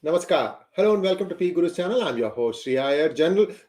Namaskar. Hello and welcome to PGurus channel. I'm your host Sree Iyer.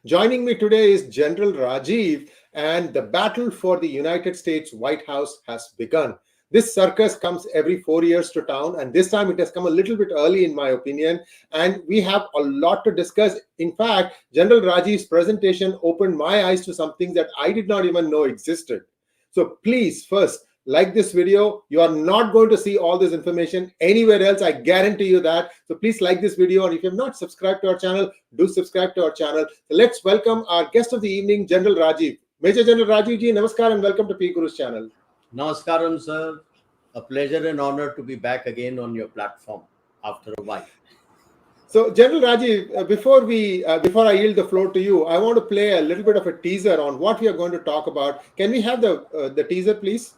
Joining me today is General Rajiv, and the battle for the United States White House has begun. This circus comes every 4 years to town, and this time it has come a little bit early, in my opinion. And we have a lot to discuss. In fact, General Rajiv's presentation opened my eyes to some things that I did not even know existed. So please, first, like this video. You are not going to see all this information anywhere else. I guarantee you that. So please like this video. And if you have not subscribed to our channel, do subscribe to our channel. So let's welcome our guest of the evening, General Rajiv. Major General Rajiv ji, namaskar and welcome to PGurus channel. Namaskaram, sir. A pleasure and honor to be back again on your platform after a while. So, General Rajiv, before I yield the floor to you, I want to play a little bit of a teaser on what we are going to talk about. Can we have the teaser, please?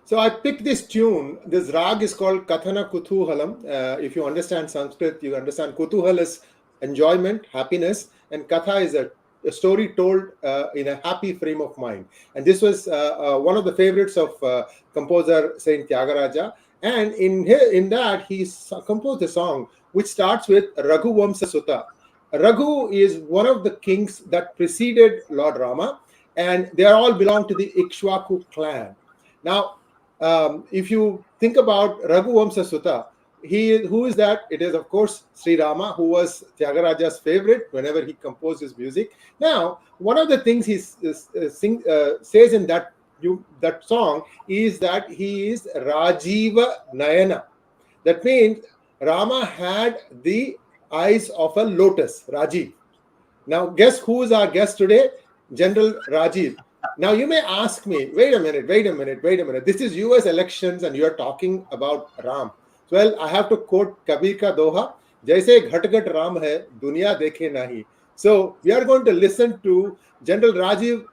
So I picked this tune. This rag is called Kathana Kuthoohalam. If you understand Sanskrit, you understand Kuthoohal is enjoyment, happiness, and Katha is a story told in a happy frame of mind. And this was one of the favorites of composer Saint Tyagaraja. And in that, he composed a song which starts with Raghu Vamsa Sutta. Raghu is one of the kings that preceded Lord Rama, and they all belong to the Ikshwaku clan. Now, if you think about Raghu Vamsa Sutta, who is that? It is, of course, Sri Rama, who was Tyagaraja's favorite whenever he composed his music. Now, one of the things he says in that song is that he is Rajiva Nayana. That means Rama had the eyes of a lotus, Rajiv. Now, guess who is our guest today? General Rajiv. Now, you may ask me, wait a minute. This is US elections and you're talking about Ram. Well, I have to quote Kabir ka doha, Jaise 𝙒𝙧𝙤𝙀 Ram hai, duniya dekhe nahi. So we are going to listen to General Rajiv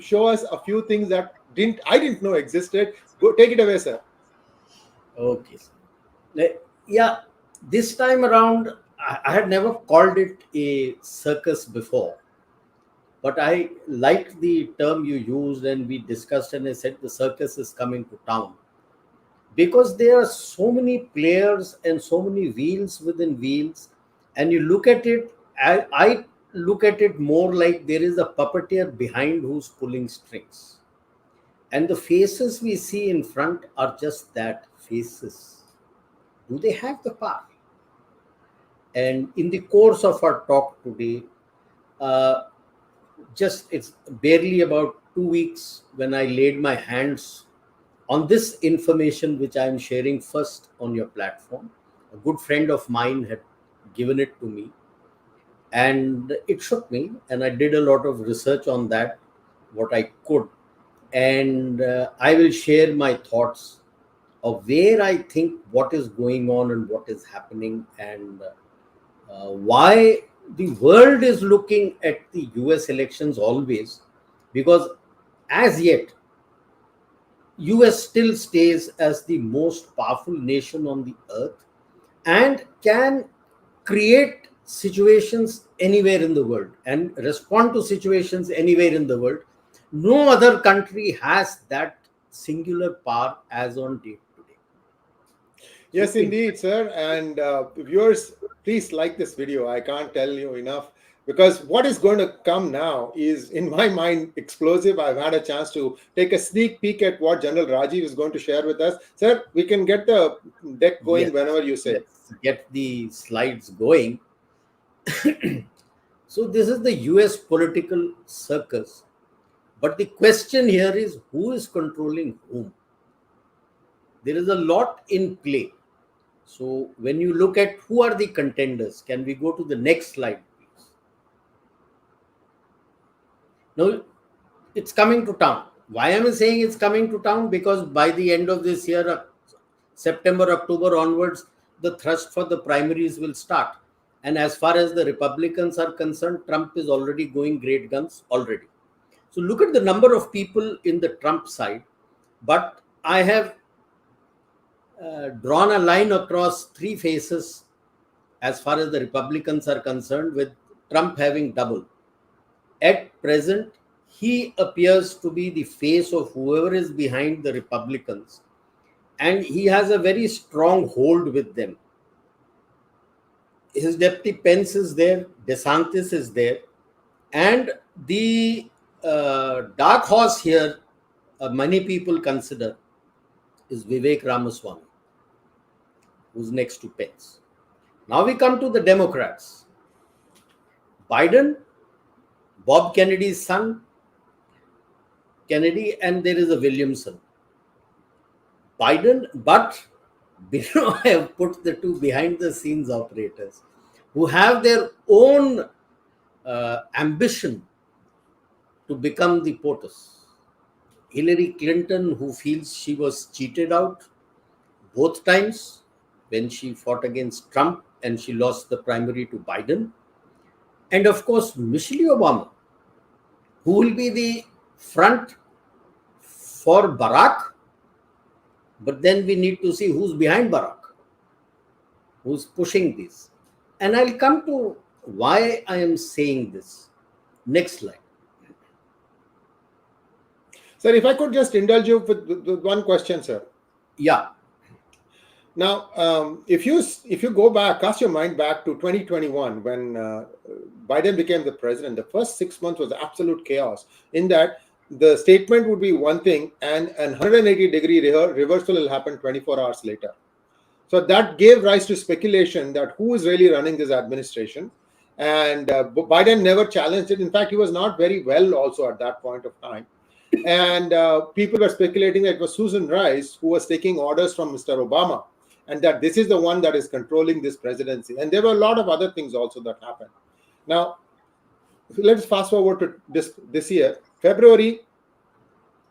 show us a few things that I didn't know existed. Go, take it away, sir. Okay. Yeah, this time around, I had never called it a circus before. But I liked the term you used, and we discussed, and I said the circus is coming to town. Because there are so many players and so many wheels within wheels, and you look at it, I look at it more like there is a puppeteer behind who's pulling strings. And the faces we see in front are just that, faces. Do they have the power? And in the course of our talk today, it's barely about 2 weeks when I laid my hands on this information which I am sharing first on your platform. A good friend of mine had given it to me, and it shook me, and I did a lot of research on that, what I could, and I will share my thoughts of where I think what is going on and what is happening, and why the world is looking at the US elections always, because as yet US still stays as the most powerful nation on the earth and can create situations anywhere in the world and respond to situations anywhere in the world. No other country has that singular power as on date today. Yes, indeed, sir. And viewers, please like this video. I can't tell you enough, because what is going to come now is, in my mind, explosive. I've had a chance to take a sneak peek at what General Rajiv is going to share with us. Sir, we can get the deck going whenever you say. Let's get the slides going. So this is the US political circus. But the question here is, who is controlling whom? there is a lot in play. So when you look at who are the contenders, can we go to the next slide, please? Now, it's coming to town. Why am I saying it's coming to town? Because by the end of this year, September, October onwards, the thrust for the primaries will start. And as far as the Republicans are concerned, Trump is already going great guns already. So look at the number of people in the Trump side. But I have drawn a line across three faces as far as the Republicans are concerned, with Trump having double. At present, he appears to be the face of whoever is behind the Republicans, and he has a very strong hold with them. His deputy Pence is there, DeSantis is there, and the dark horse here, many people consider, is Vivek Ramaswamy, who's next to Pence. Now we come to the Democrats. Biden, Bob Kennedy's son, Kennedy, and there is a Williamson. Biden, but below I have put the two behind the scenes operators who have their own ambition to become the POTUS. Hillary Clinton, who feels she was cheated out both times when she fought against Trump and she lost the primary to Biden. And of course, Michelle Obama, who will be the front for Barack. But then we need to see who's behind Barack, who's pushing this. And I'll come to why I am saying this. Next slide. Sir, if I could just indulge you with one question, sir. Yeah. Now, if you go back, cast your mind back to 2021 when Biden became the president, the first 6 months was absolute chaos, in that the statement would be one thing and an 180-degree reversal will happen 24 hours later. So that gave rise to speculation that who is really running this administration. And Biden never challenged it. In fact, he was not very well also at that point of time. And people were speculating that it was Susan Rice who was taking orders from Mr. Obama, and that this is the one that is controlling this presidency. And there were a lot of other things also that happened. Now, let's fast forward to this year. February,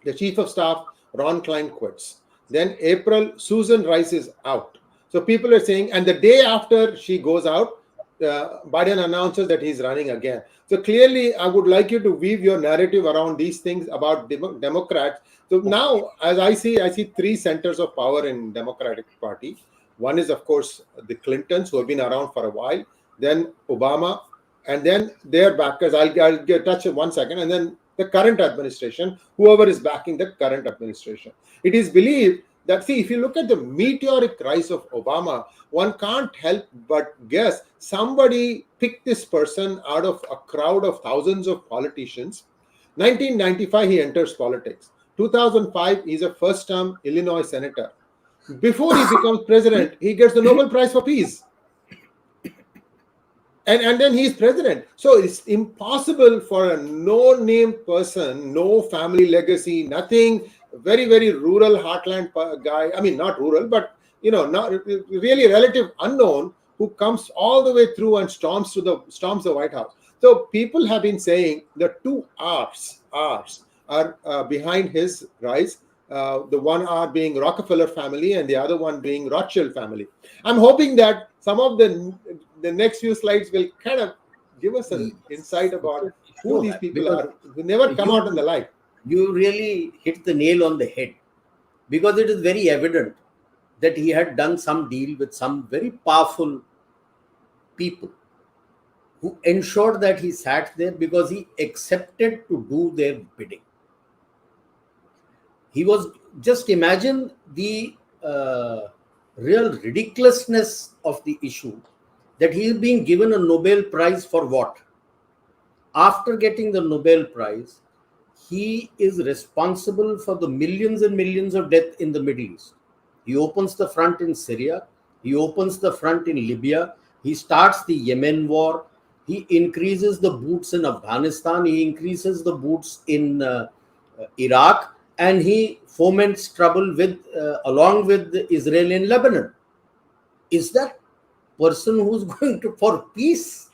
the chief of staff, Ron Klein, quits. Then April, Susan Rice is out. So people are saying, and the day after she goes out, Biden announces that he's running again. So clearly, I would like you to weave your narrative around these things about Democrats. So now, as I see three centers of power in Democratic Party. One is, of course, the Clintons, who have been around for a while. Then Obama, and then their backers. I'll touch in 1 second, and then the current administration, whoever is backing the current administration. It is believed that, see, if you look at the meteoric rise of Obama, one can't help but guess somebody picked this person out of a crowd of thousands of politicians. 1995, he enters politics. 2005, he's a first-term Illinois senator. Before he becomes president, he gets the Nobel Prize for Peace. And then he's president. So it's impossible for a no-name person, no family legacy, nothing, very, very rural heartland guy. I mean, not rural, but, not really relative unknown, who comes all the way through and storms the White House. So people have been saying the two R's are behind his rise. The one R being Rockefeller family and the other one being Rothschild family. I'm hoping that some of the next few slides will kind of give us an insight about who these people are, who never come out in the light. You really hit the nail on the head, because it is very evident that he had done some deal with some very powerful people who ensured that he sat there because he accepted to do their bidding. He was, just imagine the real ridiculousness of the issue, that he is being given a Nobel Prize for what? After getting the Nobel Prize, he is responsible for the millions and millions of death in the Middle East. He opens the front in Syria. He opens the front in Libya. He starts the Yemen war. He increases the boots in Afghanistan. He increases the boots in Iraq. and he foments trouble with along with Israel in Lebanon. Is that person who's going to for peace?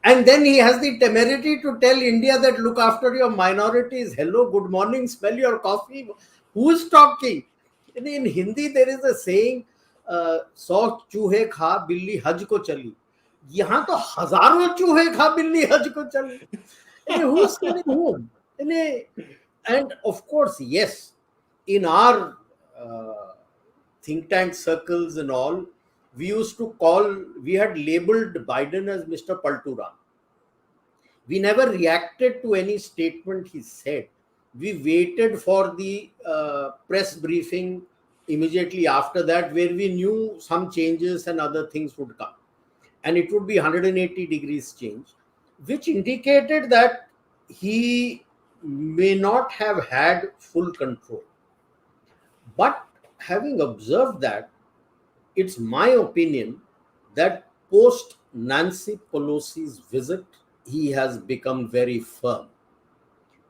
And then he has the temerity to tell India that look after your minorities. Hello, good morning, smell your coffee. Who's talking? In Hindi, there is a saying, "100 चूहे खा बिल्ली हज को चली." यहाँ तो हजारों चूहे खा बिल्ली हज को चली. Who's telling whom? And of course, yes, in our think tank circles and all, we had labeled Biden as Mr. Paltura. We never reacted to any statement he said. We waited for the press briefing immediately after that, where we knew some changes and other things would come. And it would be 180 degrees change, which indicated that he may not have had full control. But having observed that, it's my opinion that post Nancy Pelosi's visit, he has become very firm.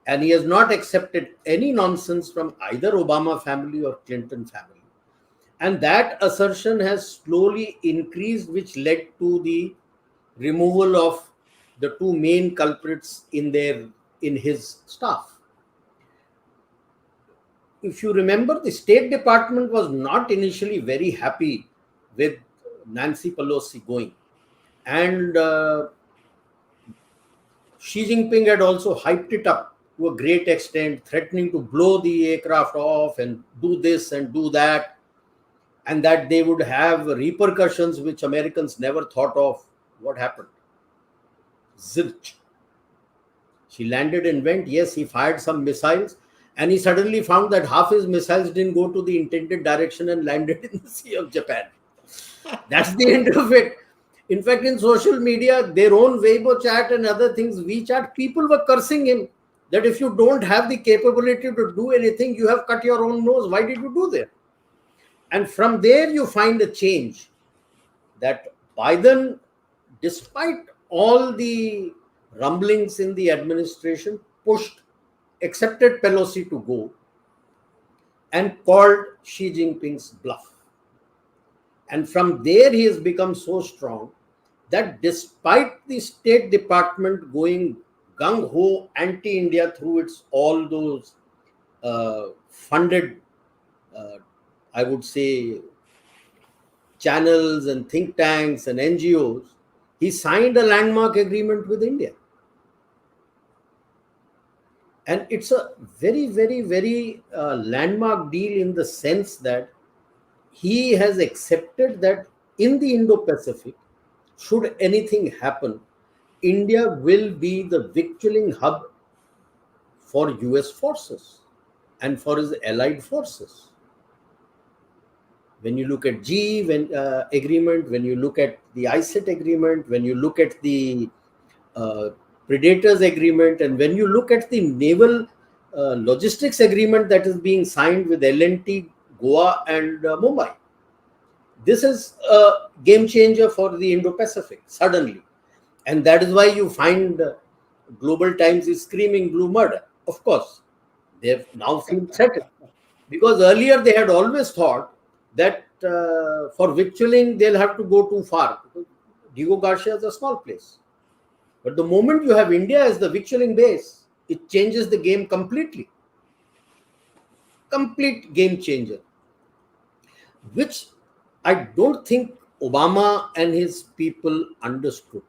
And he has not accepted any nonsense from either Obama family or Clinton family. And that assertion has slowly increased, which led to the removal of the two main culprits in his staff. If you remember, the State Department was not initially very happy with Nancy Pelosi going. And Xi Jinping had also hyped it up to a great extent, threatening to blow the aircraft off and do this and do that, and that they would have repercussions which Americans never thought of. What happened? Zilch. She landed and went. Yes, he fired some missiles, and he suddenly found that half his missiles didn't go to the intended direction and landed in the Sea of Japan. That's the end of it. In fact, in social media, their own Weibo chat and other things, WeChat, people were cursing him that if you don't have the capability to do anything, you have cut your own nose. Why did you do that? And from there, you find a change that Biden, despite all the rumblings in the administration, accepted Pelosi to go and called Xi Jinping's bluff. And from there, he has become so strong that despite the State Department going gung-ho anti-India through its all those funded, I would say, channels and think tanks and NGOs, he signed a landmark agreement with India. And it's a very, very, very landmark deal in the sense that he has accepted that in the Indo-Pacific, should anything happen, India will be the victualling hub for US forces and for his allied forces. When you look at agreement, when you look at the 𝙒𝙖𝙩𝙦 agreement, when you look at the Predators agreement, and when you look at the naval logistics agreement that is being signed with L&T, Goa and Mumbai, this is a game changer for the Indo-Pacific, suddenly. And that is why you find Global Times is screaming blue murder. Of course, they have now feel threatened. Because earlier they had always thought that for victualling, they'll have to go too far. 𝙜𝙧𝙤𝙪 is a small place. But the moment you have India as the victualling base, it changes the game completely. Complete game changer. Which I don't think Obama and his people understood.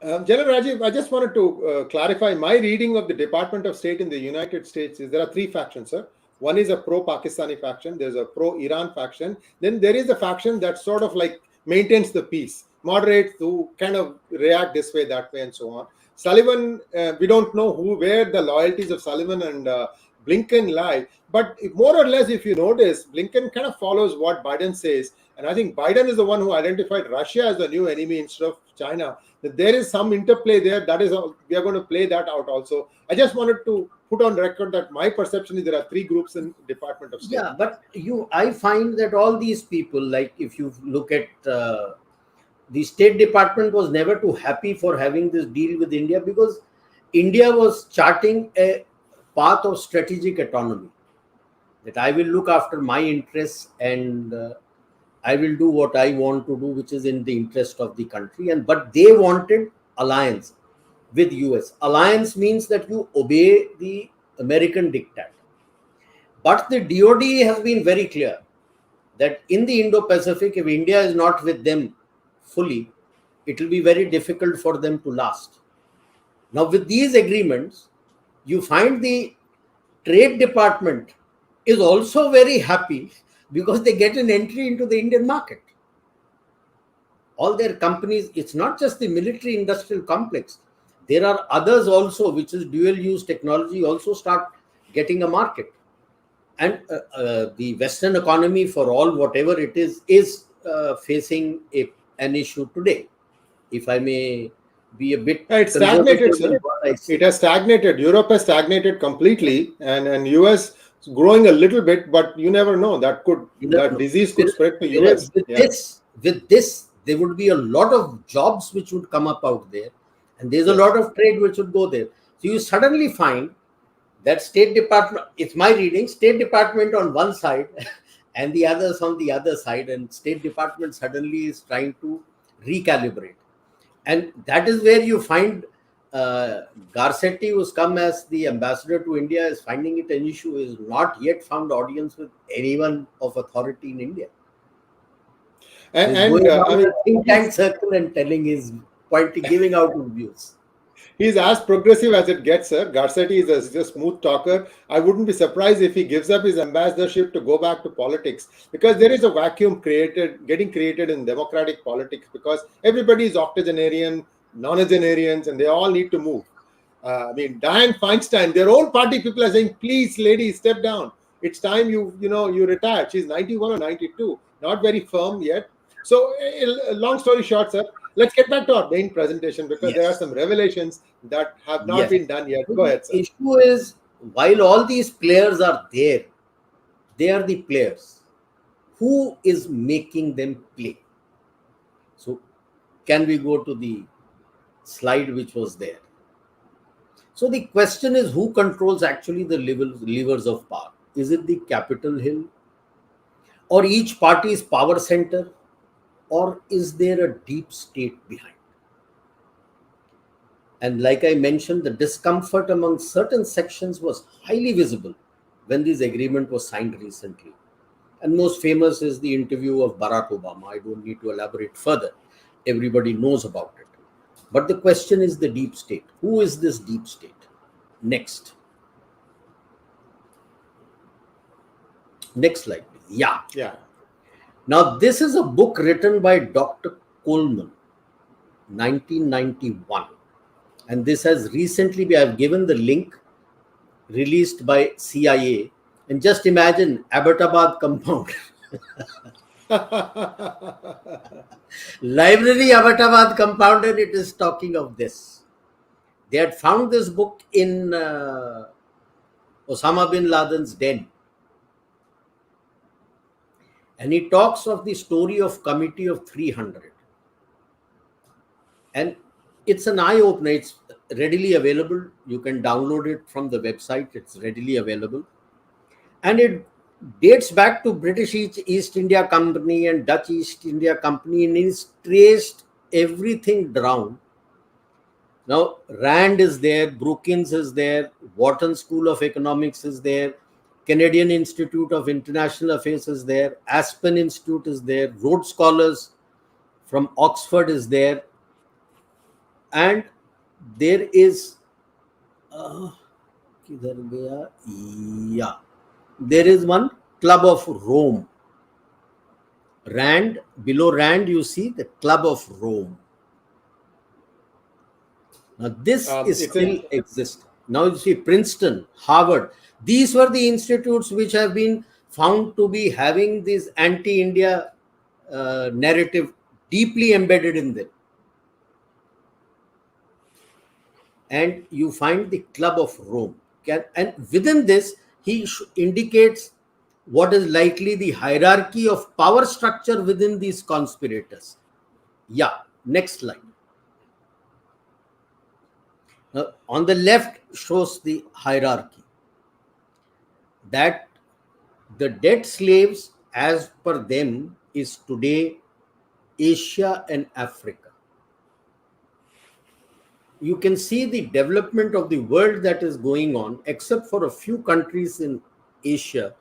General Rajiv, I just wanted to clarify my reading of the Department of State in the United States is there are three factions, sir. One is a pro-Pakistani faction, there's a pro-Iran faction, then there is a faction that sort of like maintains the peace, moderates who kind of react this way, that way, and so on. Sullivan, we don't know where the loyalties of Sullivan and Blinken lie, but more or less, if you notice, Blinken kind of follows what Biden says, and I think Biden is the one who identified Russia as the new enemy instead of China. That there is some interplay there. That is, we are going to play that out also. I just wanted to put on record that my perception is there are three groups in Department of State. Yeah, but I find that all these people, like if you look at the State Department was never too happy for having this deal with India, because India was charting a path of strategic autonomy, that I will look after my interests and I will do what I want to do, which is in the interest of the country. And but they wanted alliance with US. Alliance means that you obey the American diktat. But the DoD has been very clear that in the Indo-Pacific, if India is not with them fully, it will be very difficult for them to last. Now, with these agreements, you find the Trade Department is also very happy because they get an entry into the Indian market. All their companies, it's not just the military industrial complex. There are others also, which is dual use technology, also start getting a market. And the Western economy, for all whatever it is facing an issue today. If I may be a bit It's stagnated, conservative sir. in what I say. It has stagnated. Europe has stagnated completely, and US is growing a little bit, but you never know. That disease could spread to US. With this, there would be a lot of jobs which would come up out there, and there's a lot of trade which would go there. So you suddenly find that State Department, it's my reading, State Department on one side and the others on the other side, and State Department suddenly is trying to recalibrate. And that is where you find 𝙒𝙖𝙩𝙬𝙤, who's come as the ambassador to India, is finding it an issue, is not yet found audience with anyone of authority in India. And I mean, think tank circle and telling his point, giving out his views. He's as progressive as it gets, sir. 𝙒𝙑𝙬 is a smooth talker. I wouldn't be surprised if he gives up his ambassadorship to go back to politics, because there is a vacuum getting created in democratic politics, because everybody is octogenarian, nonagenarians, and they all need to move. I mean, Dianne Feinstein, their own party people are saying, please, lady, step down. It's time you retire. She's 91 or 92, not very firm yet. So, long story short, sir, let's get back to our main presentation, because there are some revelations that have not been done yet. Go ahead, sir. The issue is, while all these players are there, they are the players. Who is making them play? So, can we go to the slide which was there? So, the question is, who controls actually the levers of power? Is it the Capitol Hill? Or each party's power center? Or is there a deep state behind? And like I mentioned, the discomfort among certain sections was highly visible when this agreement was signed recently. And most famous is the interview of Barack Obama. I don't need to elaborate further. Everybody knows about it. But the question is the deep state. Who is this deep state? Next. Next slide, please. Yeah. Now, this is a book written by Dr. Coleman, 1991. And this has recently, I have given the link, released by CIA. And just imagine, Abbottabad compound. Library Abbottabad compound, and it is talking of this. They had found this book in Osama bin Laden's den. And he talks of the story of Committee of 300. And it's an eye-opener. It's readily available. You can download it from the website. It's readily available. And it dates back to British East India Company and Dutch East India Company, and it's traced everything down. Now, Rand is there, Brookings is there, Wharton School of Economics is there, Canadian Institute of International Affairs is there, Aspen Institute is there, Rhodes Scholars from Oxford is there, and there is there is one Club of Rome. Rand, below Rand you see the Club of Rome. Now this is still exists. Now you see Princeton, Harvard. These were the institutes which have been found to be having this anti-India narrative deeply embedded in them. And you find the Club of Rome. And within this, he indicates what is likely the hierarchy of power structure within these conspirators. Yeah, next slide. Now, on the left shows the hierarchy. that the debt slaves, as per them, is today Asia and Africa. You can see the development of the world that is going on, except for a few countries in Asia.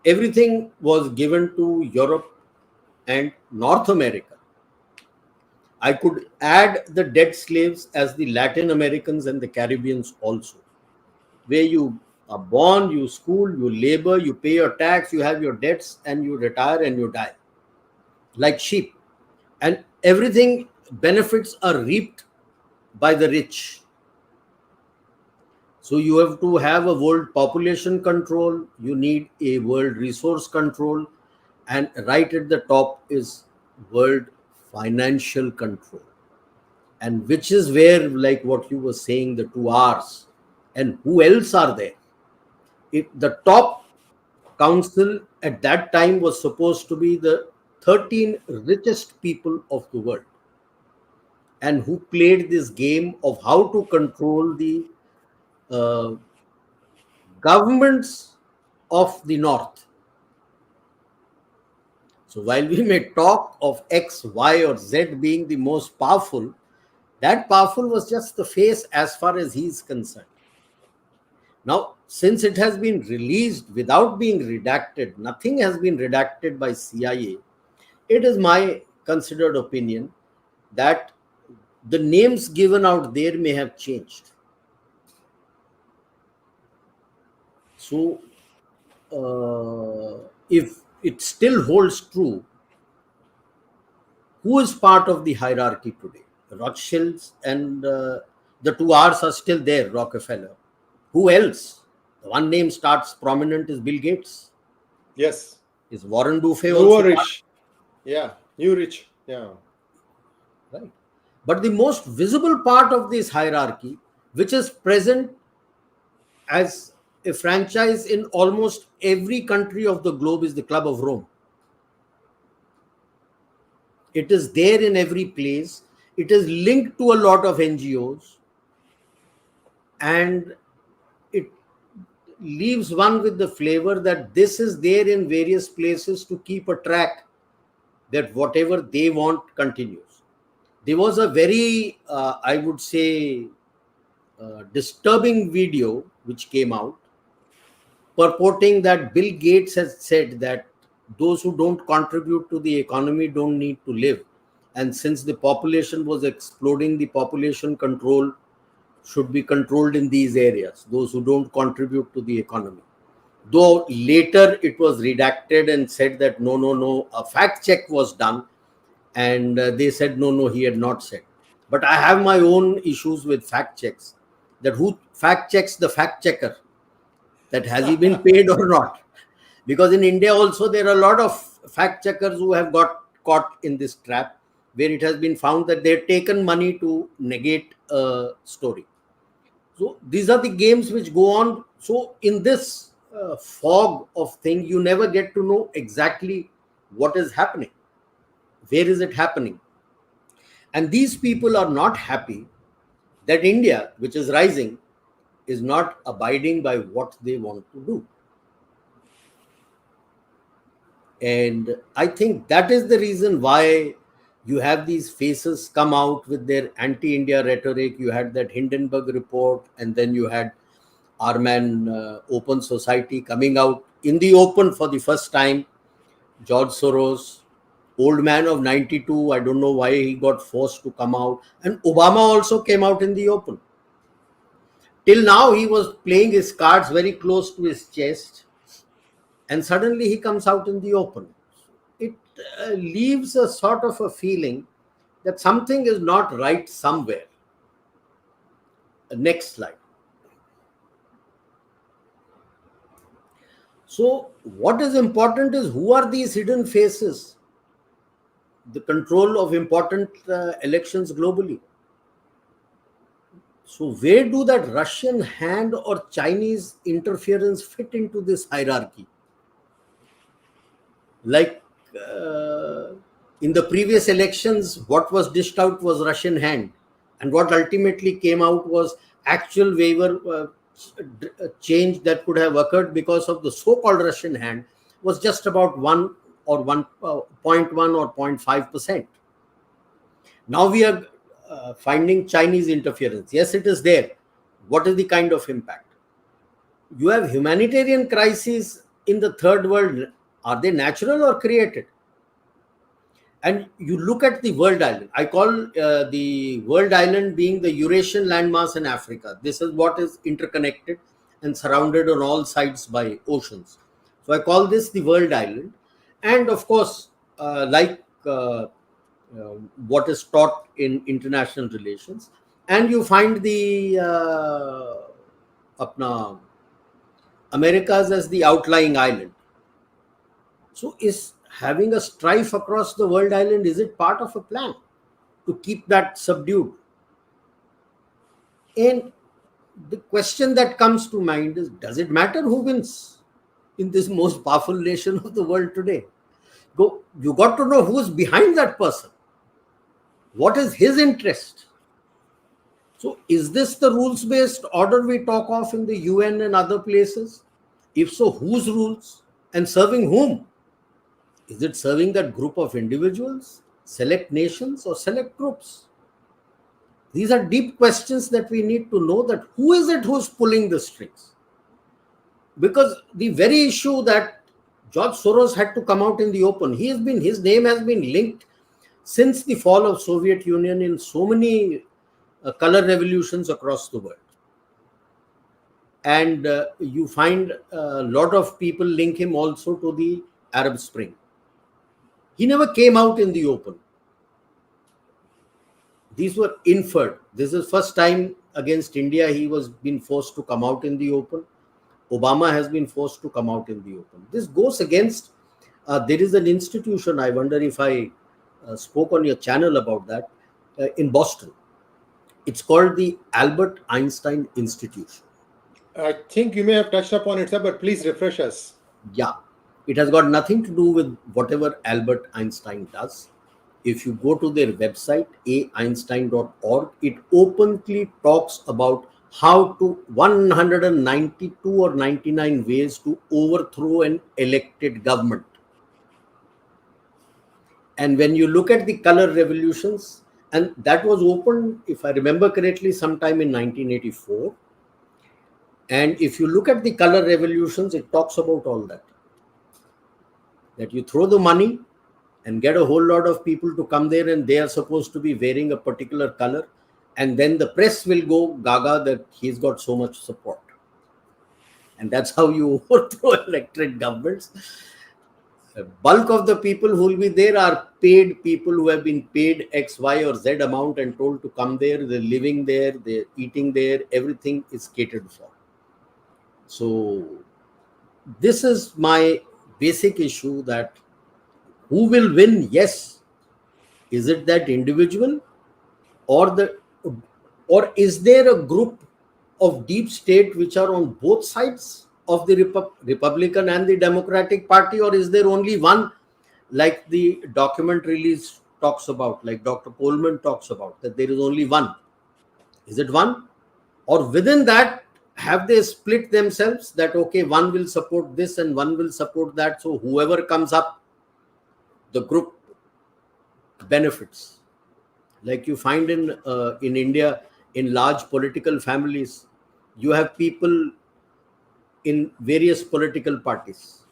Everything was given to Europe and North America. I could add the debt slaves as the Latin Americans and the Caribbeans also, where you are born, you school, you labor, you pay your tax, you have your debts, and you retire and you die like sheep. And everything benefits are reaped by the rich. So you have to have a world population control, you need a world resource control, and right at the top is world financial control. And which is where, like what you were saying, the 2 Rs, and who else are there? If the top council at that time was supposed to be the 13 richest people of the world, and who played this game of how to control the governments of the North. So while we may talk of X, Y, or Z being the most powerful, that powerful was just the face as far as he is concerned. Now, since it has been released without being redacted, nothing has been redacted by CIA, it is my considered opinion that the names given out there may have changed. So, if it still holds true, who is part of the hierarchy today? Rothschilds and the 2 Rs are still there, Rockefeller. Who else? The one name starts prominent is Bill Gates. Yes. Is Warren Buffett New also? rich. Yeah. New rich. Yeah. Right. But the most visible part of this hierarchy, which is present as a franchise in almost every country of the globe, is the Club of Rome. It is there in every place. It is linked to a lot of NGOs, and it leaves one with the flavor that this is there in various places to keep a track that whatever they want continues. There was a very, I would say, disturbing video which came out purporting that Bill Gates has said that those who don't contribute to the economy don't need to live. And since the population was exploding, the population control should be controlled in these areas, those who don't contribute to the economy. Though later it was redacted and said that no, a fact check was done. And they said, no, he had not said. But I have my own issues with fact checks. That who fact checks the fact checker? That has he been paid or not? Because in India also there are a lot of fact checkers who have got caught in this trap, where it has been found that they've taken money to negate a story. So these are the games which go on. So in this fog of thing, you never get to know exactly what is happening. Where is it happening? And these people are not happy that India, which is rising, is not abiding by what they want to do. And I think that is the reason why you have these faces come out with their anti-India rhetoric. You had that Hindenburg report, and then you had our man Open Society coming out in the open for the first time. George Soros, old man of 92, I don't know why he got forced to come out. And Obama also came out in the open. Till now, he was playing his cards very close to his chest, and suddenly he comes out in the open. It leaves a sort of a feeling that something is not right somewhere. Next slide. So what is important is who are these hidden faces? The control of important elections globally. So where do that Russian hand or Chinese interference fit into this hierarchy? Like in the previous elections, what was dished out was Russian hand, and what ultimately came out was actual waiver change that could have occurred because of the so-called Russian hand was just about 1 or 1.1 or 0.5%. Now we are finding Chinese interference. Yes, it is there. What is the kind of impact? You have humanitarian crises in the third world. Are they natural or created? And you look at the world island. I call the world island being the Eurasian landmass in Africa. This is what is interconnected and surrounded on all sides by oceans. So I call this the world island. And of course, what is taught in international relations, and you find the Americas as the outlying island. So is having a strife across the world island, is it part of a plan to keep that subdued? And the question that comes to mind is, does it matter who wins in this most powerful nation of the world today? You got to know who's behind that person. What is his interest? So is this the rules-based order we talk of in the UN and other places? If so, whose rules and serving whom? Is it serving that group of individuals, select nations, or select groups? These are deep questions that we need to know, that who is it who's pulling the strings? Because the very issue that George Soros had to come out in the open, his name has been linked since the fall of Soviet Union in so many color revolutions across the world. And you find a lot of people link him also to the Arab Spring. He never came out in the open. These were inferred. This is first time against India he was been forced to come out in the open. Obama has been forced to come out in the open. This goes against, there is an institution, I wonder if I spoke on your channel about that, in Boston. It's called the Albert Einstein Institution. I think you may have touched upon it, sir, but please refresh us. Yeah, it has got nothing to do with whatever Albert Einstein does. If you go to their website, aeinstein.org, it openly talks about how to 192 or 99 ways to overthrow an elected government. And when you look at the color revolutions, and that was opened, if I remember correctly, sometime in 1984. And if you look at the color revolutions, it talks about all that. That you throw the money and get a whole lot of people to come there, and they are supposed to be wearing a particular color. And then the press will go gaga that he's got so much support. And that's how you overthrow elected governments. The bulk of the people who will be there are paid people who have been paid X, Y, or Z amount and told to come there. They're living there, they're eating there, everything is catered for. So this is my basic issue, that who will win? Yes. Is it that individual, or is there a group of deep state which are on both sides of the Republican and the Democratic Party, or is there only one, like the document release talks about, like Dr. Coleman talks about, that there is only one? Is it one? Or within that, have they split themselves, that okay, one will support this and one will support that, so whoever comes up, the group benefits? Like you find in India, in large political families, you have people in various political parties,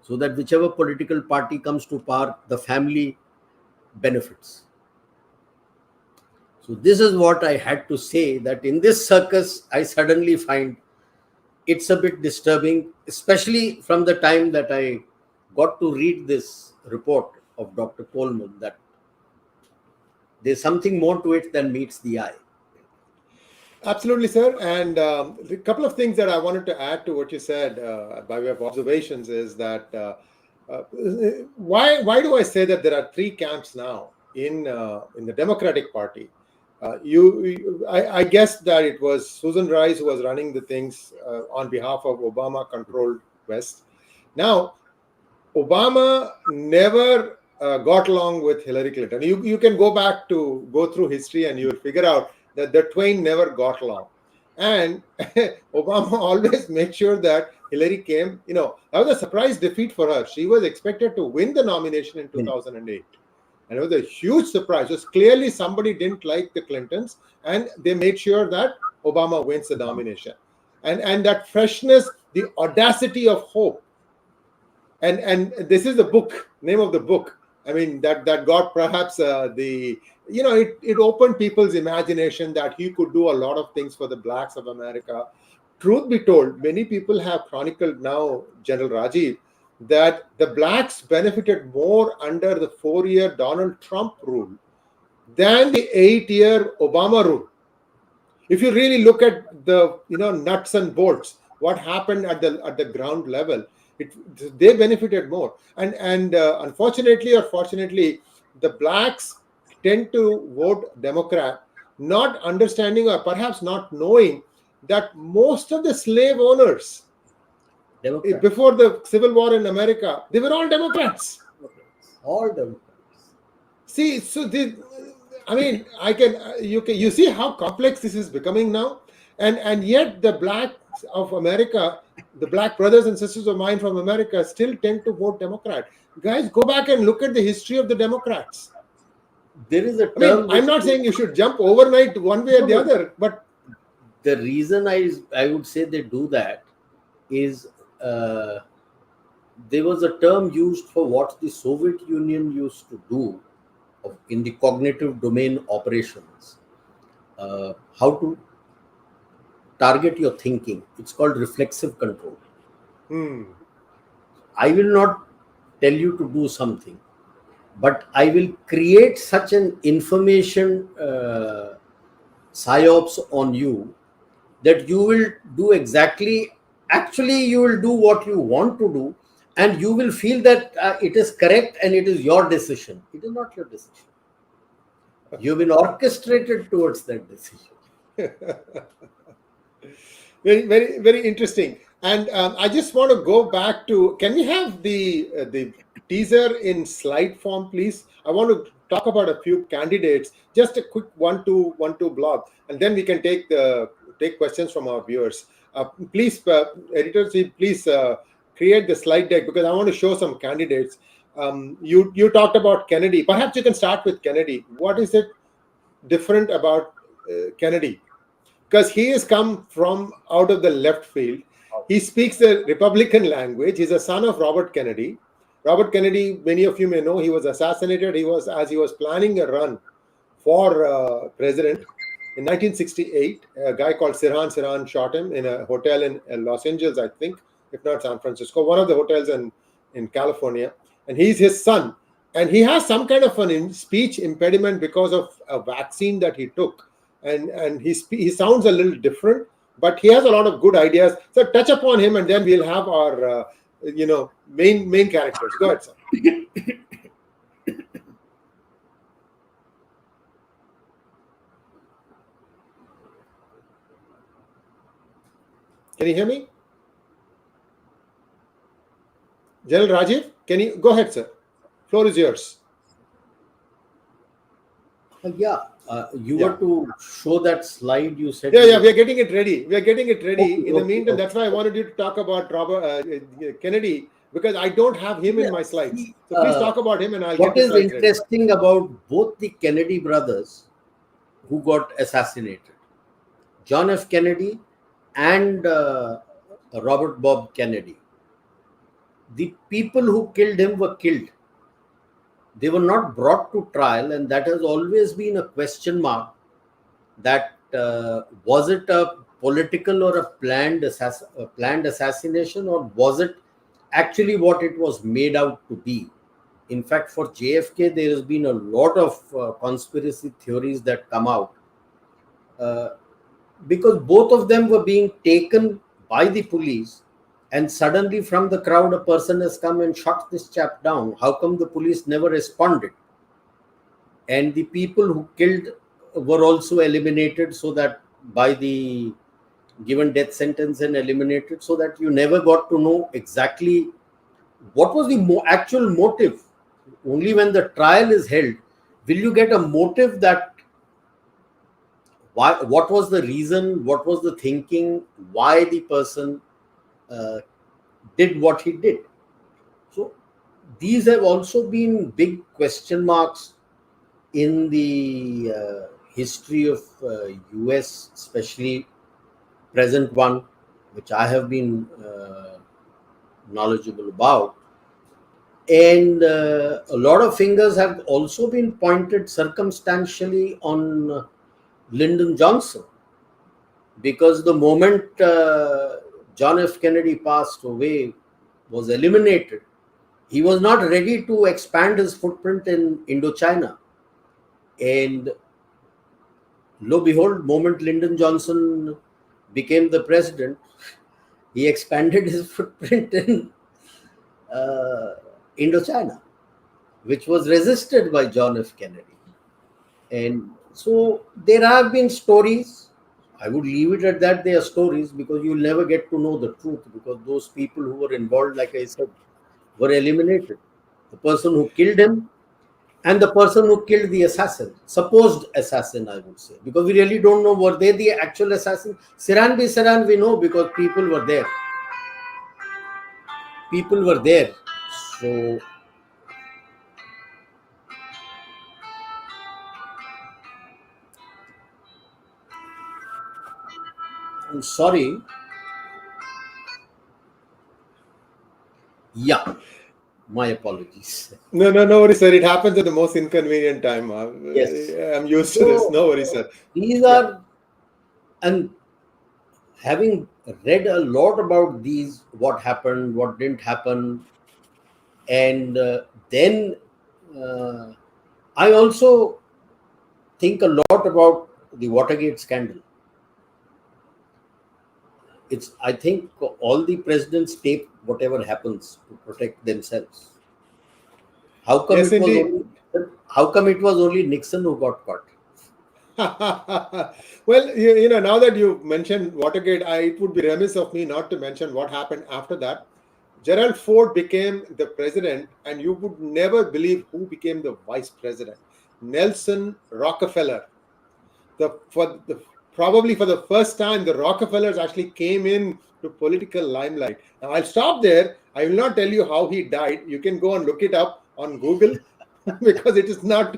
so that whichever political party comes to power, the family benefits. So this is what I had to say, that in this circus, I suddenly find it's a bit disturbing, especially from the time that I got to read this report of Dr. Coleman, that there's something more to it than meets the eye. Absolutely, sir. And a couple of things that I wanted to add to what you said by way of observations is that why do I say that there are three camps now in the Democratic Party? I guess that it was Susan Rice who was running the things on behalf of Obama-controlled West. Now, Obama never got along with Hillary Clinton. You can go through history and you will figure out that the twain never got along. And Obama always made sure that Hillary came, that was a surprise defeat for her. She was expected to win the nomination in 2008. And it was a huge surprise. It was clearly somebody didn't like the Clintons, and they made sure that Obama wins the nomination. And that freshness, the audacity of hope. And this is the book, name of the book. I mean, that got perhaps it opened people's imagination that he could do a lot of things for the blacks of America. Truth be told, many people have chronicled now, General Rajiv, that the blacks benefited more under the 4-year Donald Trump rule than the 8-year Obama rule. If you really look at the nuts and bolts, what happened at the ground level, they benefited more. And unfortunately or fortunately, the blacks tend to vote Democrat, not understanding or perhaps not knowing that most of the slave owners before the Civil War in America, they were all Democrats. All Democrats. See, so you see how complex this is becoming now, and yet the blacks of America, the black brothers and sisters of mine from America, still tend to vote Democrat. Guys, go back and look at the history of the Democrats. There is a term. I'm not saying you should jump overnight one way or the other, but the reason I would say they do that is there was a term used for what the Soviet Union used to do in the cognitive domain operations, how to target your thinking. It's called reflexive control. I will not tell you to do something, but I will create such an information psyops on you that you will do actually you will do what you want to do, and you will feel that it is correct and it is your decision. It is not your decision. You've been orchestrated towards that decision. Very, very, very interesting. And I just want to go back to, can we have the teaser in slide form, please? I want to talk about a few candidates, just a quick one-two blog, and then we can take questions from our viewers. Please, editors, please create the slide deck, because I want to show some candidates. You talked about Kennedy. Perhaps you can start with Kennedy. What is it different about Kennedy? Because he has come from out of the left field. He speaks the Republican language. He's a son of Robert Kennedy. Robert Kennedy, many of you may know, he was assassinated. As he was planning a run for president in 1968. A guy called Sirhan shot him in a hotel in Los Angeles, I think, if not San Francisco, one of the hotels in California. And he's his son. And he has some kind of an speech impediment because of a vaccine that he took. And he sounds a little different, but he has a lot of good ideas. So touch upon him, and then we'll have our main characters. Go ahead, sir. Can you hear me? General Rajiv, can you go ahead, sir? Floor is yours. You were to show that slide you said. Yeah, we are getting it ready. In the meantime, that's why I wanted you to talk about Robert Kennedy, because I don't have him in my slides. So please talk about him, and I'll what get is interesting ready. About both the Kennedy brothers who got assassinated, John F. Kennedy and Robert Bob Kennedy, the people who killed him were killed. They were not brought to trial, and that has always been a question mark, that was it a political or a planned assassination, or was it actually what it was made out to be? In fact, for JFK, there has been a lot of conspiracy theories that come out, because both of them were being taken by the police, and suddenly from the crowd, a person has come and shot this chap down. How come the police never responded? And the people who killed were also eliminated, so that by the given death sentence and eliminated, so that you never got to know exactly what was the actual motive. Only when the trial is held will you get a motive that Why? What was the reason? What was the thinking? Why the person did what he did? So these have also been big question marks in the history of US, especially present one, which I have been knowledgeable about. And a lot of fingers have also been pointed circumstantially on Lyndon Johnson, because the moment John F. Kennedy passed away, was eliminated, he was not ready to expand his footprint in Indochina. And lo behold, moment Lyndon Johnson became the president, he expanded his footprint in Indochina, which was resisted by John F. Kennedy. And so there have been stories. I would leave it at that. They are stories, because you'll never get to know the truth, because those people who were involved, like I said, were eliminated. The person who killed him and the person who killed the assassin, supposed assassin, I would say, because we really don't know, were they the actual assassin? 𝙤𝙬𝙖𝙩𝙬 we know, because people were there. People were there. So I'm sorry. Yeah, my apologies. No worries, sir. It happens at the most inconvenient time. Yes. I'm used to this. No worries, sir. These are, and having read a lot about these, what happened, what didn't happen, and then I also think a lot about the Watergate scandal. I think all the presidents take whatever happens to protect themselves. How come Yes, it was only Nixon who got caught? Well, you know, now that you mentioned Watergate, it would be remiss of me not to mention what happened after that. Gerald Ford became the president, and you would never believe who became the vice president. Nelson Rockefeller. Probably for the first time, the Rockefellers actually came in to political limelight. Now, I'll stop there. I will not tell you how he died. You can go and look it up on Google because it is not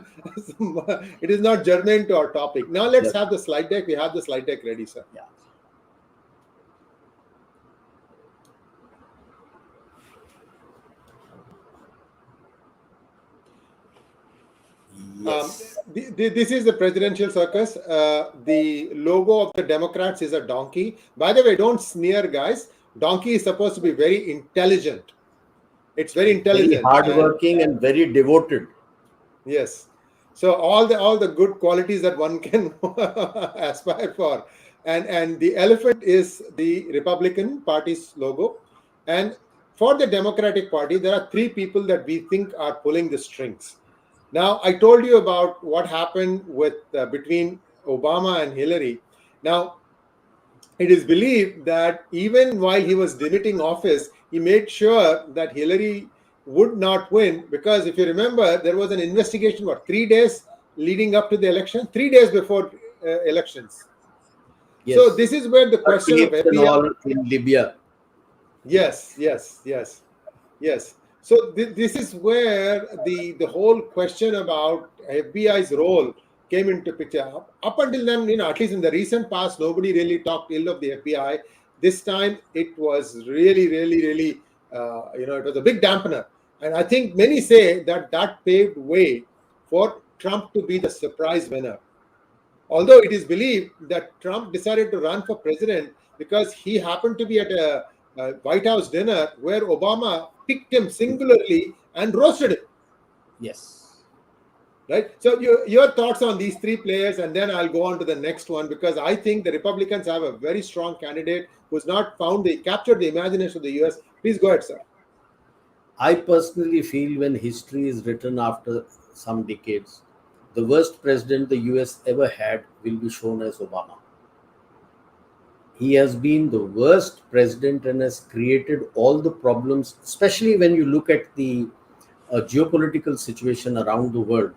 germane to our topic. Now let's have the slide deck. We have the slide deck ready, sir. Yeah. Yes. This is the presidential circus. The logo of the Democrats is a donkey. By the way, don't sneer, guys. Donkey is supposed to be very intelligent. It's very intelligent, very hardworking, and very devoted. Yes. So all the good qualities that one can aspire for. And the elephant is the Republican Party's logo. And for the Democratic Party, there are three people that we think are pulling the strings. Now, I told you about what happened with between Obama and Hillary. Now, it is believed that even while he was debating office, he made sure that Hillary would not win, because if you remember, there was an investigation, 3 days leading up to the election, 3 days before elections. Yes. So this is where the question of FBI in Libya. Yes. So this is where the whole question about FBI's role came into picture. Up until then, at least in the recent past, nobody really talked ill of the FBI. This time, it was really, it was a big dampener. And I think many say that paved way for Trump to be the surprise winner. Although it is believed that Trump decided to run for president because he happened to be at a White House dinner where Obama picked him singularly and roasted him. Yes. Right. So your thoughts on these three players, and then I'll go on to the next one, because I think the Republicans have a very strong candidate who's not captured the imagination of the US. Please go ahead, sir. I personally feel when history is written after some decades, the worst president the US ever had will be shown as Obama. He has been the worst president and has created all the problems, especially when you look at the geopolitical situation around the world.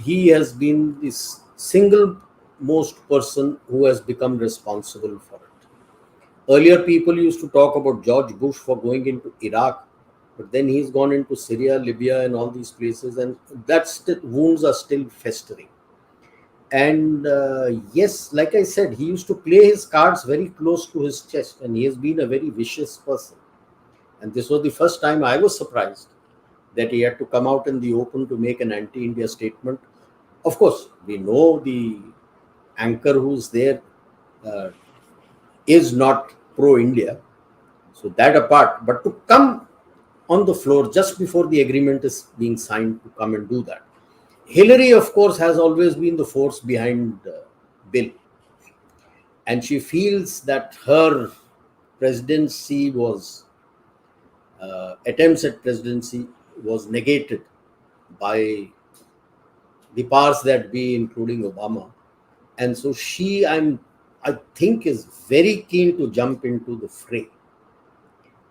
He has been the single most person who has become responsible for it. Earlier, people used to talk about George Bush for going into Iraq, but then he's gone into Syria, Libya, and all these places, and wounds are still festering. And yes, like I said, he used to play his cards very close to his chest, and he has been a very vicious person. And this was the first time I was surprised that he had to come out in the open to make an anti-India statement. Of course, we know the anchor who's there is not pro-India, so that apart. But to come on the floor just before the agreement is being signed to come and do that. Hillary, of course, has always been the force behind Bill. And she feels that her presidency was, attempts at presidency was negated by the powers that be, including Obama. And so she, I think, is very keen to jump into the fray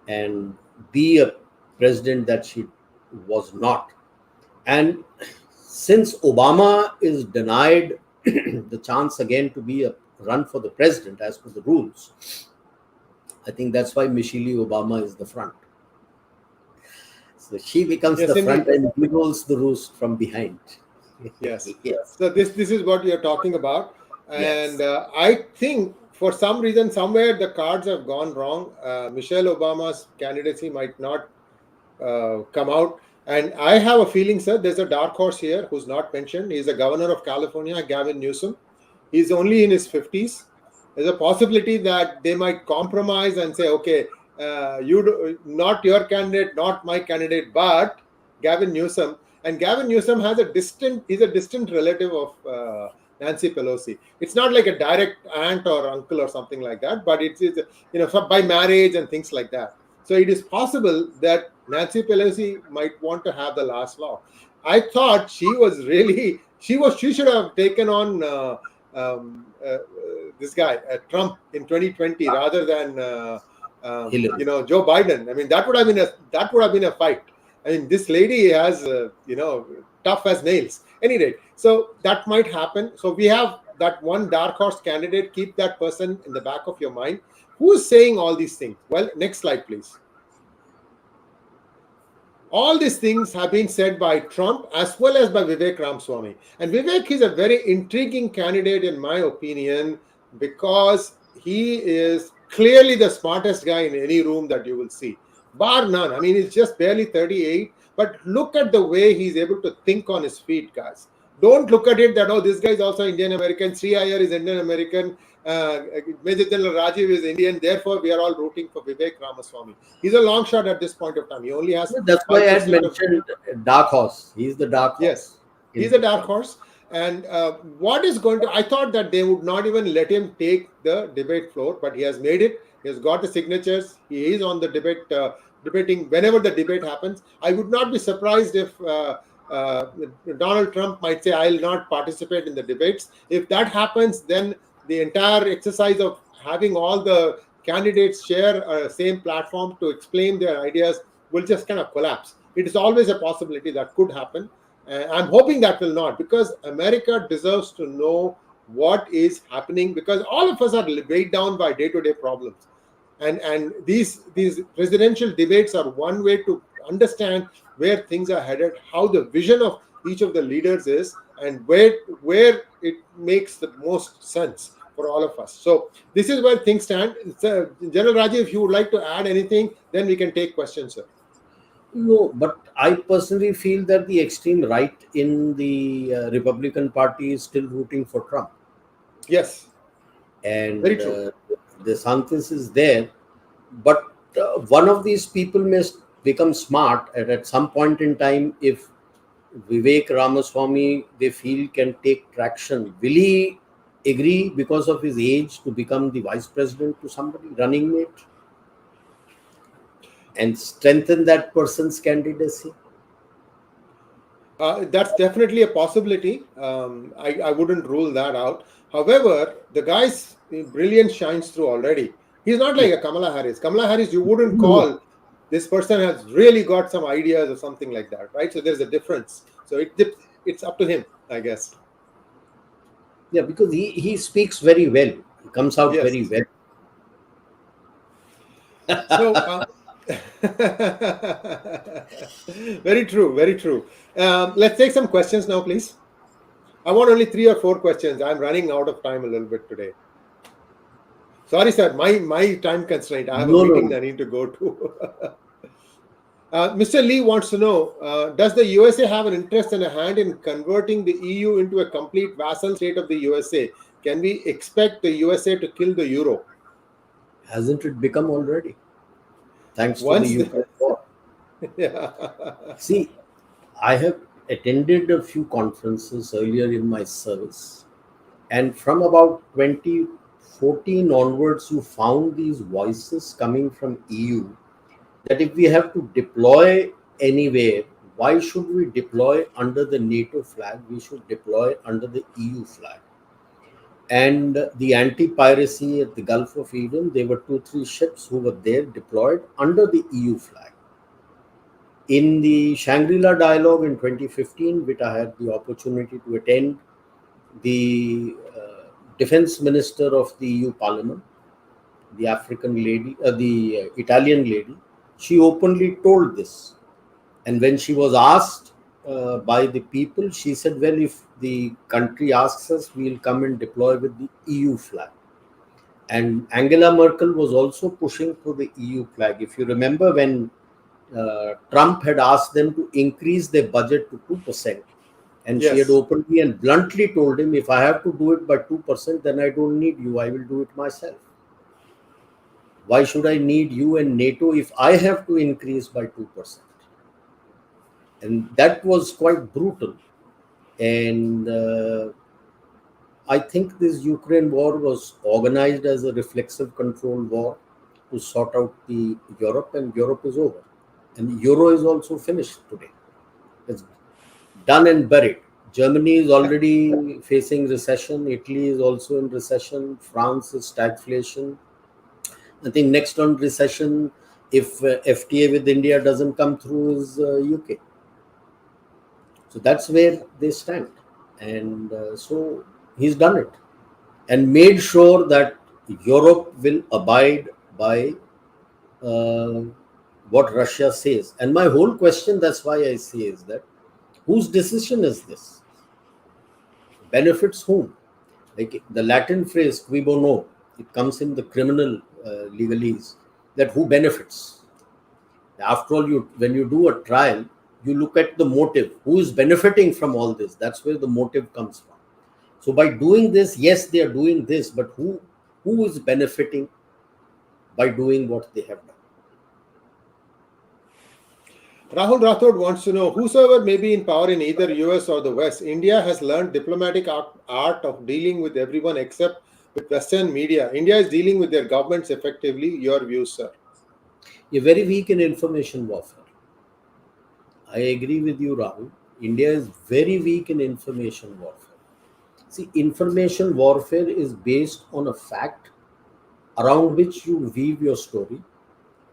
and be a president that she was not. And since Obama is denied the chance again to be a run for the president as per the rules, I think that's why Michelle Obama is the front. So she becomes the front and he rolls the roost from behind. Yes. Yes. So this is what you're talking about. And yes. I think for some reason, somewhere the cards have gone wrong. Michelle Obama's candidacy might not come out. And I have a feeling, sir, there's a dark horse here who's not mentioned. He's the governor of California, Gavin Newsom. He's only in his 50s. There's a possibility that they might compromise and say, okay, not your candidate, not my candidate, but Gavin Newsom. And Gavin Newsom he's a distant relative of Nancy Pelosi. It's not like a direct aunt or uncle or something like that, but it's by marriage and things like that. So it is possible that Nancy Pelosi might want to have the last law. I thought she should have taken on this guy, Trump, in 2020 rather than Joe Biden. I mean, that would have been a fight. I mean, this lady has tough as nails. Anyway, so that might happen. So we have that one dark horse candidate. Keep that person in the back of your mind. Who's saying all these things? Well, next slide, please. All these things have been said by Trump as well as by Vivek Ramaswamy. And Vivek is a very intriguing candidate, in my opinion, because he is clearly the smartest guy in any room that you will see, bar none. I mean, he's just barely 38, but look at the way he's able to think on his feet, guys. Don't look at it that, oh, this guy is also Indian American, Sree Iyer is Indian American, Maj Gen Rajiv is Indian, therefore we are all rooting for Vivek Ramaswamy. He's a long shot at this point of time. He only has... That's why I had mentioned dark horse. He's the dark horse. Yes, he's a dark horse. And what is going to... I thought that they would not even let him take the debate floor, but he has made it. He has got the signatures. He is on the debate, debating whenever the debate happens. I would not be surprised if Donald Trump might say, I'll not participate in the debates. If that happens, then the entire exercise of having all the candidates share same platform to explain their ideas will just kind of collapse. It is always a possibility that could happen. I'm hoping that will not, because America deserves to know what is happening, because all of us are weighed down by day-to-day problems. And these presidential debates are one way to understand where things are headed, how the vision of each of the leaders is, and where it makes the most sense for all of us. So this is where things stand. General Rajiv, if you would like to add anything, then we can take questions, sir. No, but I personally feel that the extreme right in the Republican Party is still rooting for Trump. Yes. And very true. DeSantis is there, but one of these people may become smart at some point in time. If Vivek Ramaswamy, they feel, can take traction, will he agree because of his age to become the vice president to somebody, running mate, and strengthen that person's candidacy? That's definitely a possibility. I wouldn't rule that out. However, the guy's brilliance shines through already. He's not like a Kamala Harris. Kamala Harris, you wouldn't call this person has really got some ideas or something like that, right? So there's a difference. So it's up to him, I guess. Yeah, because he speaks very well. He comes out Yes. very well. So, very true, very true. Let's take some questions now, please. I want only 3 or 4 questions. I'm running out of time a little bit today. Sorry, sir. My time constraint. I have a No, meeting no. that I need to go to. Mr. Lee wants to know, does the USA have an interest and a hand in converting the EU into a complete vassal state of the USA? Can we expect the USA to kill the euro? Hasn't it become already? Thanks to the Once Ukraine war. yeah. See, I have attended a few conferences earlier in my service, and from about 2014 onwards, you found these voices coming from EU that if we have to deploy anywhere, why should we deploy under the NATO flag? We should deploy under the EU flag. And the anti-piracy at the Gulf of Eden, there were 2-3 ships who were there deployed under the EU flag. In the Shangri-La dialogue in 2015, which I had the opportunity to attend, the defense minister of the EU Parliament, the African lady, the Italian lady, she openly told this. And when she was asked by the people, she said, well, if the country asks us, we'll come and deploy with the EU flag. And Angela Merkel was also pushing for the EU flag. If you remember when Trump had asked them to increase their budget to 2%, and she had Yes. openly and bluntly told him, if I have to do it by 2%, then I don't need you, I will do it myself. Why should I need you and NATO if I have to increase by 2%? And that was quite brutal. And I think this Ukraine war was organized as a reflexive control war to sort out the Europe, and Europe is over. And Euro is also finished today. It's done and buried. Germany is already facing recession. Italy is also in recession. France is stagflation. I think next on recession, if FTA with India doesn't come through, is UK. So that's where they stand. And so he's done it and made sure that Europe will abide by what Russia says. And my whole question, that's why I say, is that whose decision is this? Benefits whom? Like the Latin phrase "qui bono," it comes in the criminal legalese, that who benefits. After all, when you do a trial, you look at the motive. Who is benefiting from all this? That's where the motive comes from. So by doing this, yes, they are doing this, but who is benefiting by doing what they have done? Rahul Rathod wants to know, whosoever may be in power in either US or the West, India has learned diplomatic art of dealing with everyone except with Western media. India is dealing with their governments effectively. Your views, sir? You're very weak in information warfare. I agree with you, Rahul. India is very weak in information warfare. See, information warfare is based on a fact around which you weave your story.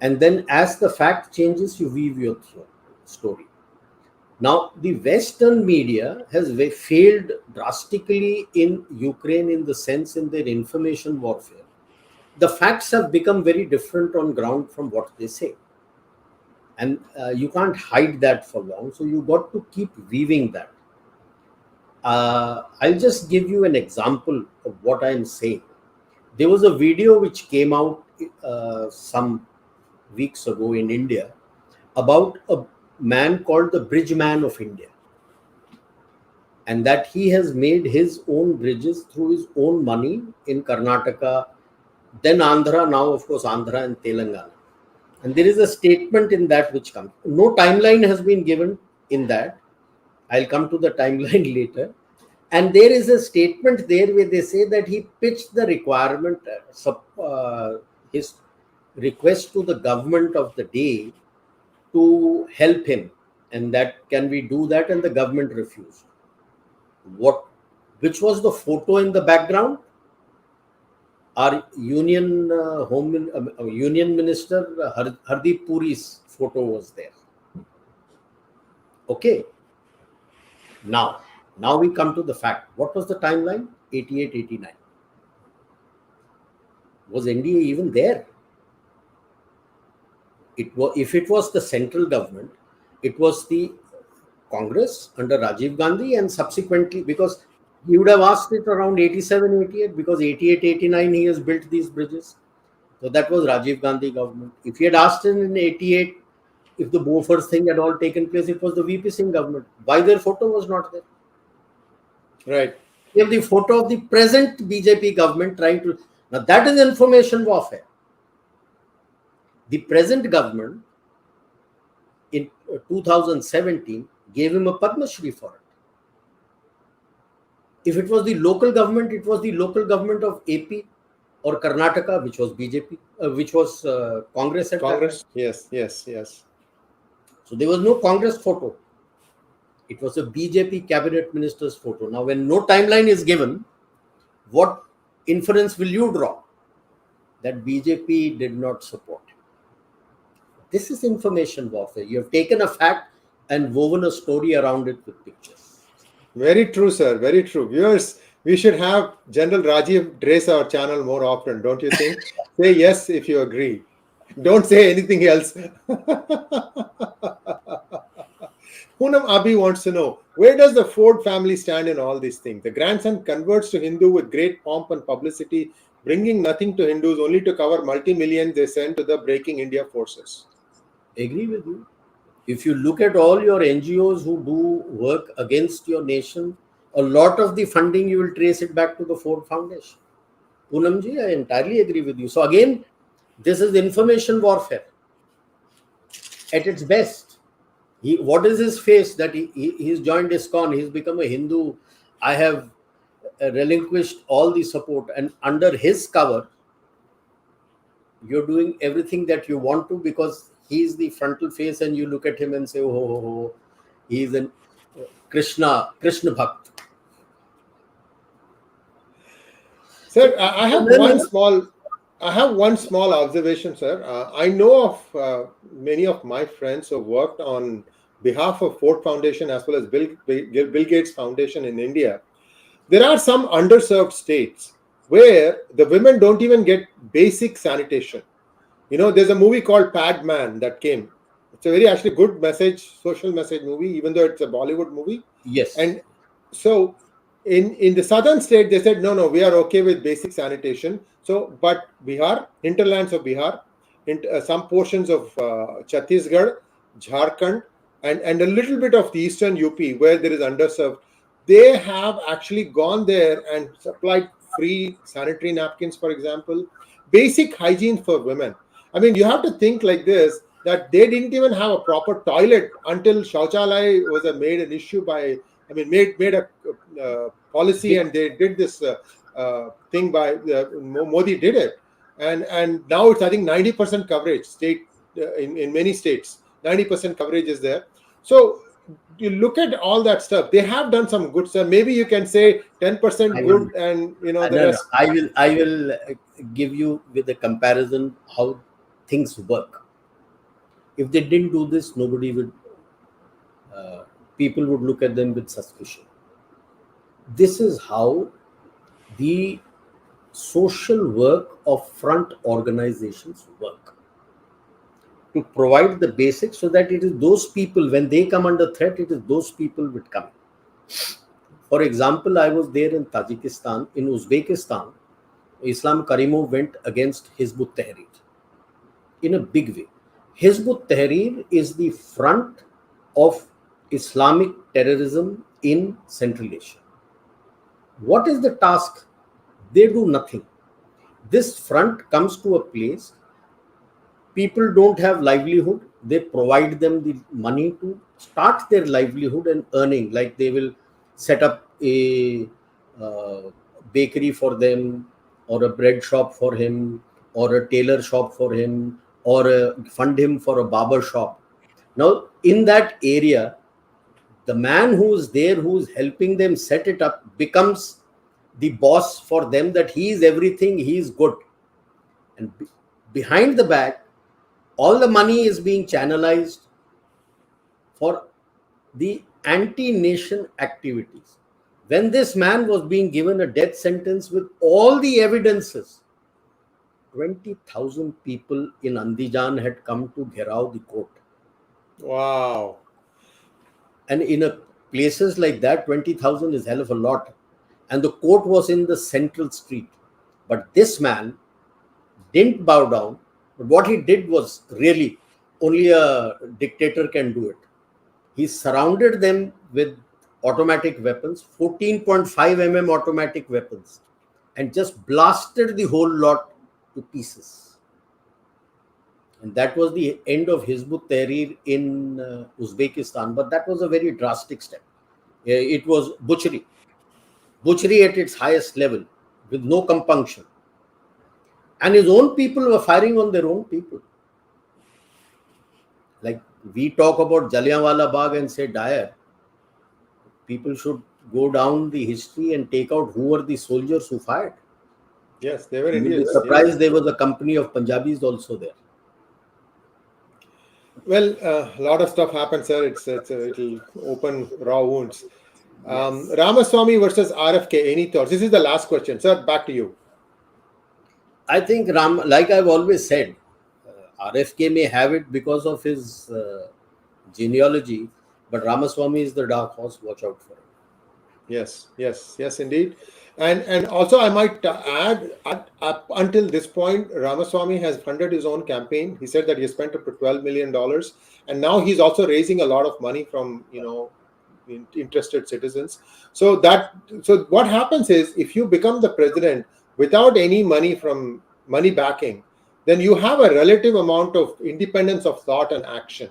And then as the fact changes, you weave your story. Now, the Western media has failed drastically in Ukraine in the sense in their information warfare. The facts have become very different on ground from what they say. And you can't hide that for long. So you got to keep weaving that. I'll just give you an example of what I'm saying. There was a video which came out some weeks ago in India about a man called the bridge man of India, and that he has made his own bridges through his own money in Karnataka, then Andhra, now of course Andhra and Telangana. And there is a statement in that which comes. No timeline has been given in that. I'll come to the timeline later. And there is a statement there where they say that he pitched the requirement, his request to the government of the day to help him, and that can we do that, and the government refused. Which was the photo in the background? Our Union Union Minister Hardeep Puri's photo was there. Okay. Now we come to the fact. What was the timeline? 88-89. Was NDA even there? If it was the central government, it was the Congress under Rajiv Gandhi, and subsequently, because he would have asked it around 87-88, because 88-89 he has built these bridges. So that was Rajiv Gandhi government. If he had asked in 88, if the Bofors thing had all taken place, it was the VP Singh government. Why their photo was not there? Right. We have the photo of the present BJP government trying to... Now that is information warfare. The present government in 2017 gave him a Padma Shri for it. If it was the local government, it was the local government of AP or Karnataka, which was BJP, which was Congress. Congress, yes. So there was no Congress photo. It was a BJP cabinet minister's photo. Now, when no timeline is given, what inference will you draw? That BJP did not support. This is information warfare. You have taken a fact and woven a story around it with pictures. Very true, sir. Very true. Viewers, we should have General Rajiv grace our channel more often, don't you think? Say yes if you agree. Don't say anything else. Poonam Abhi wants to know, where does the Ford family stand in all these things? The grandson converts to Hindu with great pomp and publicity, bringing nothing to Hindus, only to cover multi-millions they send to the Breaking India forces. Agree with you. If you look at all your NGOs who do work against your nation, a lot of the funding you will trace it back to the Ford Foundation. Poonamji, I entirely agree with you. So again, this is information warfare at its best. What is his face that he's joined ISKCON, he's become a Hindu, I have relinquished all the support, and under his cover, you're doing everything that you want to because he's the frontal face, and you look at him and say, oh, he's a Krishna Bhakt. Sir, I have one small observation, sir. I know of many of my friends who have worked on behalf of Ford Foundation as well as Bill Gates Foundation in India. There are some underserved states where the women don't even get basic sanitation. You know, there's a movie called Pad Man that came. It's a very actually good message, social message movie, even though it's a Bollywood movie. Yes. And so in the southern state, they said, no, we are okay with basic sanitation. So, but Bihar, hinterlands of Bihar, some portions of Chhattisgarh, Jharkhand, and a little bit of the eastern UP where there is underserved, they have actually gone there and supplied free sanitary napkins, for example, basic hygiene for women. I mean, you have to think like this, that they didn't even have a proper toilet until Shauchalaya was made an issue made a policy, and they did this thing by Modi did it. And now it's, I think, 90% coverage in many states. 90% coverage is there. So you look at all that stuff. They have done some good stuff. Maybe you can say 10% good, and the rest. I will give you with a comparison how things work. If they didn't do this, nobody would. People would look at them with suspicion. This is how the social work of front organizations work. To provide the basics so that it is those people, when they come under threat, it is those people which come. For example, I was there in Tajikistan, in Uzbekistan. Islam Karimov went against Hizb ut-Tahrir in a big way. Hizb ut-Tahrir is the front of Islamic terrorism in Central Asia. What is the task? They do nothing. This front comes to a place, people don't have livelihood, they provide them the money to start their livelihood and earning, like they will set up a bakery for them, or a bread shop for him, or a tailor shop for him, or fund him for a barber shop. Now, in that area, the man who is there, who is helping them set it up, becomes the boss for them, that he is everything, he is good. And behind the back, all the money is being channelized for the anti-nation activities. When this man was being given a death sentence with all the evidences, 20,000 people in Andijan had come to gherav the court. Wow. And in places like that, 20,000 is hell of a lot. And the court was in the central street. But this man didn't bow down. But what he did was really only a dictator can do it. He surrounded them with automatic weapons, 14.5 automatic weapons, and just blasted the whole lot to pieces. And that was the end of 𝙒𝙧𝙤𝙪 in Uzbekistan. But that was a very drastic step. It was butchery at its highest level, with no compunction. And his own people were firing on their own people. Like we talk about Jallianwala Bagh and say Dyer, people should go down the history and take out who were the soldiers who fired. Yes, they were You'll Indians. be surprised Yes. there was a company of Punjabis also there. Well, a lot of stuff happened, sir. It'll open raw wounds. Ramaswamy versus RFK. Any thoughts? This is the last question, sir. Back to you. I think like I've always said, RFK may have it because of his genealogy, but Ramaswamy is the dark horse. Watch out for him. Yes, indeed. And also I might add, up until this point, Ramaswamy has funded his own campaign. He said that he spent up to $12 million, and now he's also raising a lot of money from interested citizens. So what happens is, if you become the president without any money backing, then you have a relative amount of independence of thought and action.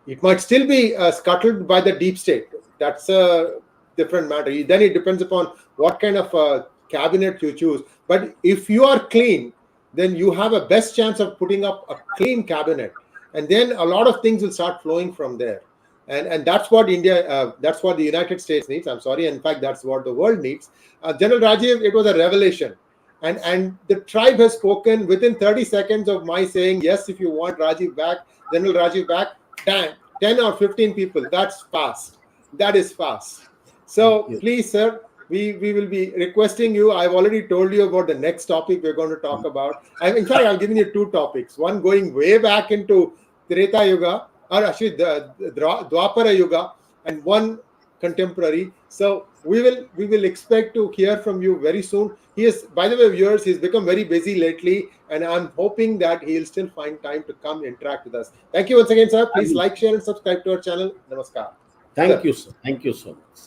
It might still be scuttled by the deep state. That's a different matter. Then it depends upon what kind of cabinet you choose. But if you are clean, then you have a best chance of putting up a clean cabinet, and then a lot of things will start flowing from there. And that's what that's what the United States needs. I'm sorry. In fact, that's what the world needs. General Rajiv, it was a revelation. And the tribe has spoken within 30 seconds of my saying, yes, if you want Rajiv back, General Rajiv back, 10 or 15 people. That's fast. That is fast. So please, sir, we will be requesting you. I've already told you about the next topic we're going to talk about. In fact, I've given you two topics. One going way back into Treta Yuga, or actually the Dwapara Yuga, and one contemporary. So we will expect to hear from you very soon. He is, by the way, viewers, he's become very busy lately, and I'm hoping that he'll still find time to come interact with us. Thank you once again, sir. Please like, share, and subscribe to our channel. Namaskar. Thank you, sir. Thank you so much.